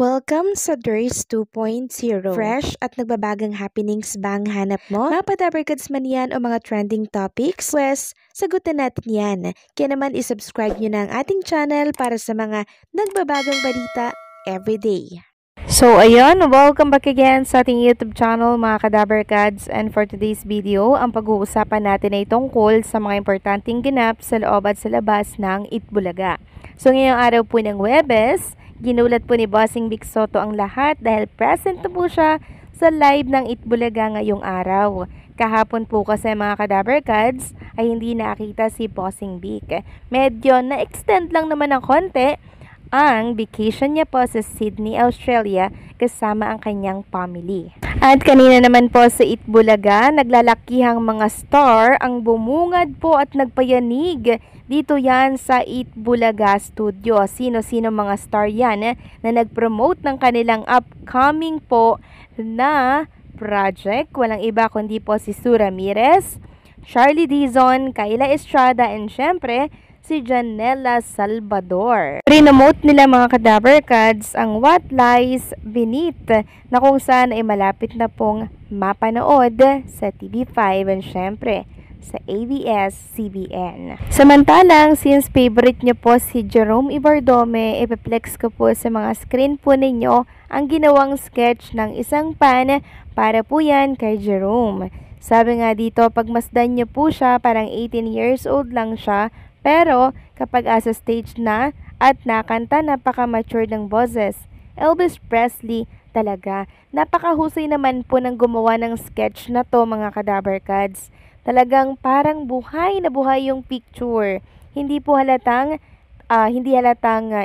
Welcome sa DRS 2.0. Fresh at nagbabagang happenings ba ang hanap mo? Mga padabarkads man yan o mga trending topics? Pues, sagutan natin yan. Kaya naman isubscribe nyo na ang ating channel para sa mga nagbabagang balita everyday. So ayun, welcome back again sa ating YouTube channel mga Kadabarkads, and for today's video, ang pag-uusapan natin ay tungkol sa mga importanteng ganap sa loob at sa labas ng Itbulaga. So ngayong araw po ng Huwebes, ginulat po ni Bossing Vic Soto ang lahat dahil present na po siya sa live ng Itbulaga ngayong araw. Kahapon po kasi mga Kadabarkads ay hindi nakita si Bossing Vic. Medyo na-extend lang naman ng konti ang vacation niya po sa Sydney, Australia kasama ang kanyang family. At kanina naman po sa Itbulaga, naglalakihang mga star ang bumungad po at nagpayanig dito yan sa Itbulaga Studio. Sino-sino mga star yan na nag-promote ng kanilang upcoming po na project. Walang iba kundi po si Sue Ramirez, Charlie Dizon, Kayla Estrada, and syempre si Janela Salvador. Rinomote nila mga Kadabarkads ang What Lies Beneath na kung saan ay malapit na pong mapanood sa TV5 and syempre sa ABS-CBN. Samantalang, since favorite nyo po si Jerome Ibardome, ipiplex ko po sa mga screen po ninyo ang ginawang sketch ng isang fan para po yan kay Jerome. Sabi nga dito, pagmasdan nyo po siya, parang 18 years old lang siya, pero kapag asa stage na at nakanta, napaka-mature ng boses. Elvis Presley talaga. Napakahusay naman po ng gumawa ng sketch na to mga Kadabarkads. Talagang parang buhay na buhay yung picture. Hindi po halatang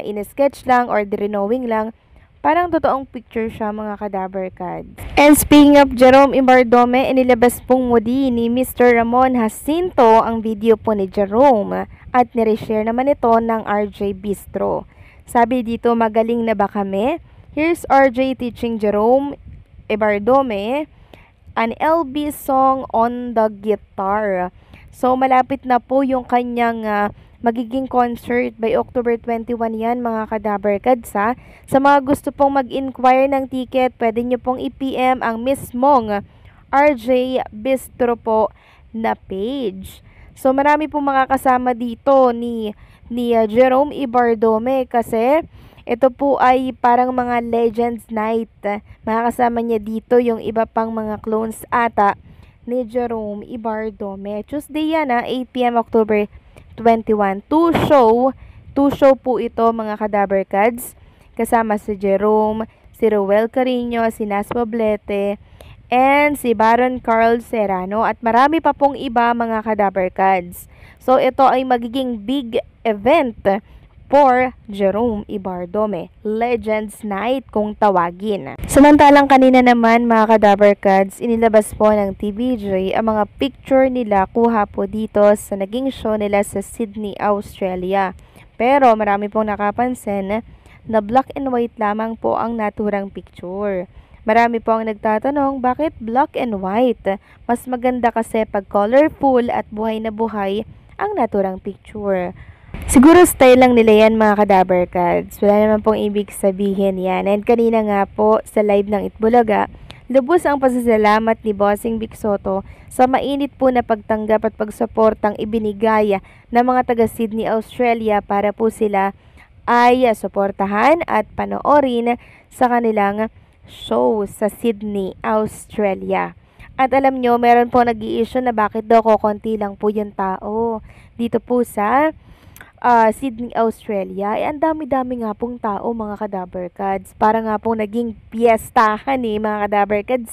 in-sketch lang or drawing lang. Parang totoong picture siya mga Kadabarkads. And speaking of Jerome Ibardome, inilabas pong muli ni Mr. Ramon Jacinto ang video po ni Jerome at nireshare naman ito ng RJ Bistro. Sabi dito, magaling na ba kami? Here's RJ teaching Jerome Ibardome an LB song on the guitar. So malapit na po yung kanyang magiging concert by October 21 yan mga Kadabarkads ha. Sa mga gusto pong mag-inquire ng ticket, pwede nyo pong i-PM ang mismong RJ Bistro po na page. So marami pong makakasama dito ni Jerome Ibardome kasi ito po ay parang mga Legends Night. Makakasama niya dito yung iba pang mga clones ata ni Jerome Ibardome. Tuesday yan 8 PM October 21. Two show po ito mga Kadabarkads. Kasama si Jerome, si Roel Carino, si Nas Poblete, and si Baron Carl Serrano at marami pa pong iba mga Kadabarkads. So ito ay magiging big event for Jerome Ibardome. Legends Night kung tawagin. Samantalang kanina naman mga Kadabarkads, inilabas po ng TVJ ang mga picture nila kuha po dito sa naging show nila sa Sydney, Australia. Pero marami pong nakapansin na black and white lamang po ang naturang picture. Marami po ang nagtatanong bakit black and white? Mas maganda kasi pag colorful at buhay na buhay ang naturang picture. Siguro style lang nila yan mga Kadabarkads. Wala naman pong ibig sabihin yan. And kanina nga po sa live ng Itbulaga, lubos ang pasasalamat ni Bossing Vic Soto sa mainit po na pagtanggap at pagsuportang ibinigay ng mga taga Sydney, Australia para po sila ay suportahan at panoorin sa kanilang show sa Sydney, Australia. At alam nyo, meron po nag-i-issue na bakit daw kokonti lang po yung tao dito po sa Sydney, Australia. Ang dami-dami nga pong tao mga Kadabarkads. Para nga pong naging piyestahan mga Kadabarkads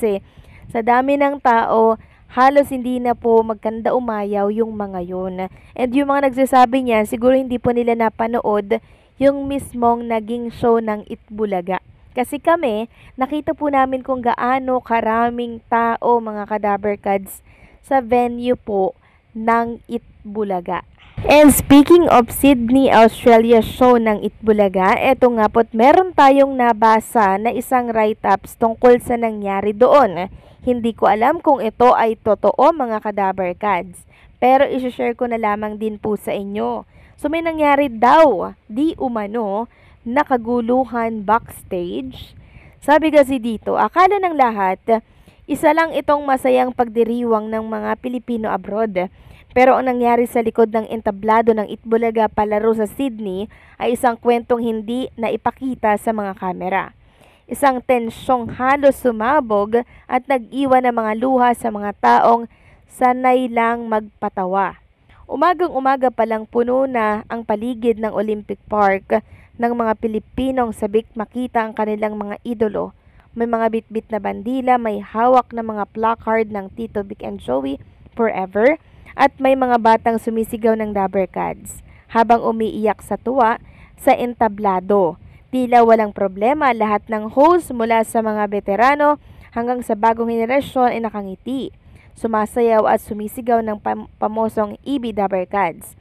Sa dami ng tao, halos hindi na po magkanda umayaw yung mga yun. And yung mga nagsasabi niyan, siguro hindi po nila napanood yung mismong naging show ng Itbulaga. Kasi kami, nakita po namin kung gaano karaming tao mga Kadabarkads sa venue po ng Itbulaga. And speaking of Sydney, Australia show ng Itbulaga, eto nga po't meron tayong nabasa na isang write-ups tungkol sa nangyari doon. Hindi ko alam kung ito ay totoo mga Kadabarkads, pero isi-share ko na lamang din po sa inyo. So may nangyari daw, di umano, nakaguluhan backstage. Sabi kasi dito, akala ng lahat, isa lang itong masayang pagdiriwang ng mga Pilipino abroad. Pero ang nangyari sa likod ng entablado ng Itbulaga palaro sa Sydney ay isang kwentong hindi na ipakita sa mga kamera. Isang tensyong halos sumabog at nag-iwan ng mga luha sa mga taong sanay lang magpatawa. Umagang-umaga pa lang puno na ang paligid ng Olympic Park ng mga Pilipinong sabik makita ang kanilang mga idolo. May mga bitbit na bandila, may hawak na mga placard ng Tito Vic and Joey Forever, at may mga batang sumisigaw ng Dabber Cats habang umiiyak sa tuwa sa entablado. Tila walang problema, lahat ng host mula sa mga veterano hanggang sa bagong henerasyon ay nakangiti, sumasayaw at sumisigaw ng pamosong EB Dabber Cats.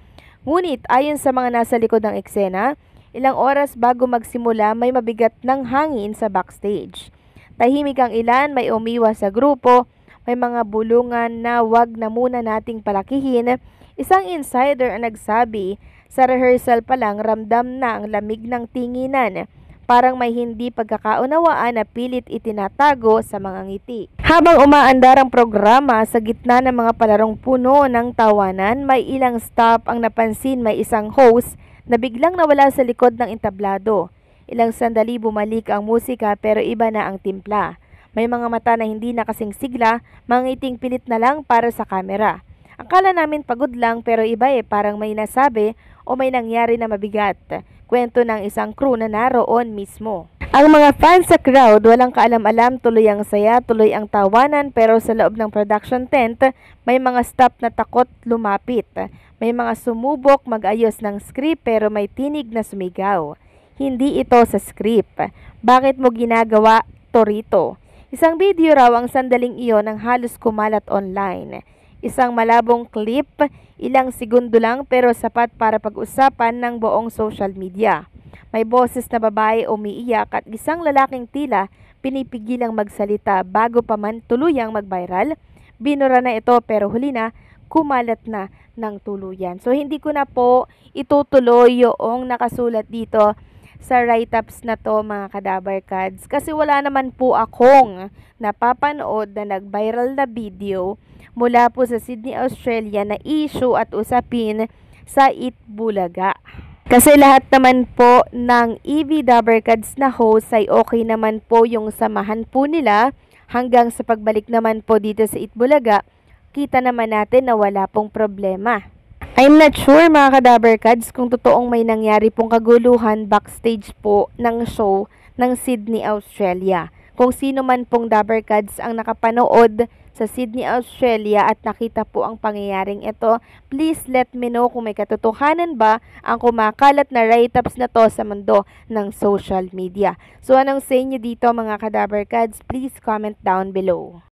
Ngunit ayon sa mga nasa likod ng eksena, ilang oras bago magsimula may mabigat ng hangin sa backstage. Tahimik ang ilan, may umiwas sa grupo, may mga bulungan na wag na muna nating palakihin. Isang insider ang nagsabi, sa rehearsal pa lang ramdam na ang lamig ng tinginan. Parang may hindi pagkakaunawaan na pilit itinatago sa mga ngiti. Habang umaandar ang programa sa gitna ng mga palarong puno ng tawanan, may ilang stop ang napansin may isang host na biglang nawala sa likod ng entablado. Ilang sandali bumalik ang musika pero iba na ang timpla. May mga mata na hindi nakasing sigla, mga ngiting pilit na lang para sa kamera. Akala namin pagod lang pero iba parang may nasabi o may nangyari na mabigat. Kwento ng isang crew na naroon mismo. Ang mga fans sa crowd walang kaalam-alam, tuloy ang saya, tuloy ang tawanan, pero sa loob ng production tent may mga staff na takot lumapit. May mga sumubok mag-ayos ng script pero may tinig na sumigaw. Hindi ito sa script. Bakit mo ginagawa to rito? Isang video raw ang sandaling iyon ang halos kumalat online. Isang malabong clip, ilang segundo lang pero sapat para pag-usapan ng buong social media. May boses na babae umiiyak at isang lalaking tila pinipigilang magsalita bago pa man tuluyang mag-viral. Binura na ito pero huli na kumalat na ng tuluyan. So hindi ko na po itutuloy yung nakasulat dito sa write-ups na to mga Kadabar Cats kasi wala naman po akong napapanood na nag-viral na video mula po sa Sydney, Australia na issue at usapin sa Itbulaga. Kasi lahat naman po ng EB Dabber Cats na host ay okay naman po yung samahan po nila hanggang sa pagbalik naman po dito sa Itbulaga, kita naman natin na wala pong problema. I'm not sure mga Kadaber Cats kung totoong may nangyari pong kaguluhan backstage po ng show ng Sydney, Australia. Kung sino man pong Dabber Cats ang nakapanood sa Sydney, Australia at nakita po ang pangyayaring ito, please let me know kung may katotohanan ba ang kumakalat na write-ups na to sa mundo ng social media. So anong say nyo dito mga Kadaber Cats? Please comment down below.